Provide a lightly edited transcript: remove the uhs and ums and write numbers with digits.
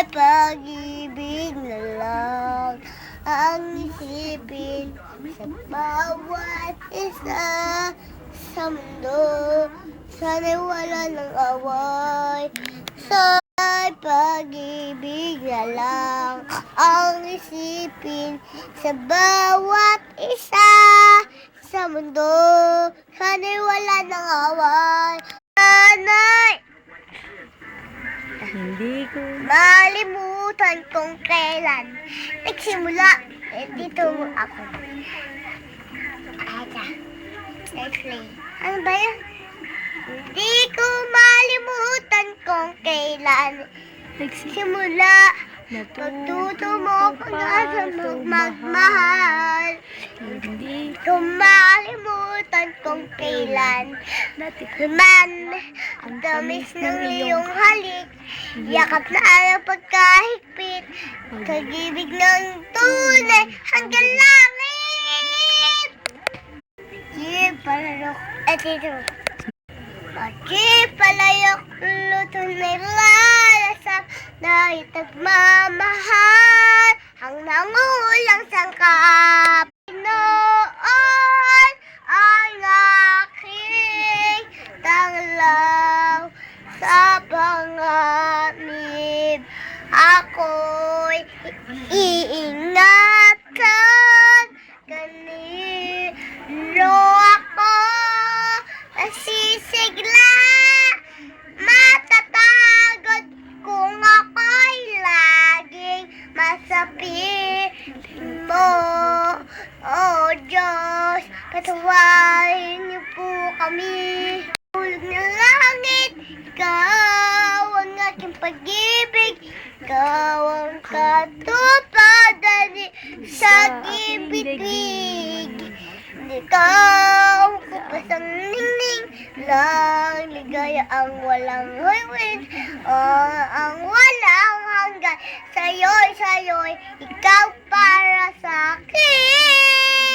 pag-ibig na lang ang isipin sa bawat isa sa mundo. Sana'y wala ng away. Sana'y pag-ibig na lang ang isipin sa bawat isa sa mundo. Sana'y wala ng away. Sana'y Hindi ko malimutan kung kailan nagsimula. Dito ako. Ayan. Explain. Ano ba yun? Hindi ko malimutan kung kailan nagsimula. Pagtuto mo kung nasa magmahal. Hindi Ko malimutan kung kailan natikman ang tamis ng iyong halik. Yakap na ang pagkahigpit, pag-ibig ng tunay hanggang langit. Palayok, dito. Palayok, luto na lalasap na itagmamahal ang nangulang sangkap. Noon ay aking tanglaw sa panganib. Ako'y iingatan kanino ako nasisigla. Matatagod kung ako'y laging masapitin mo. Oh Diyos, patawarin niyo po kami. Hulog ng langit, ikaw ang aking pag-ibig. Ikaw ang katuparan sa ibig. Ikaw ang kupasang ningning lang, ligaya ang walang huwin, ang walang hanggan. Sa'yo'y, ikaw para sa akin.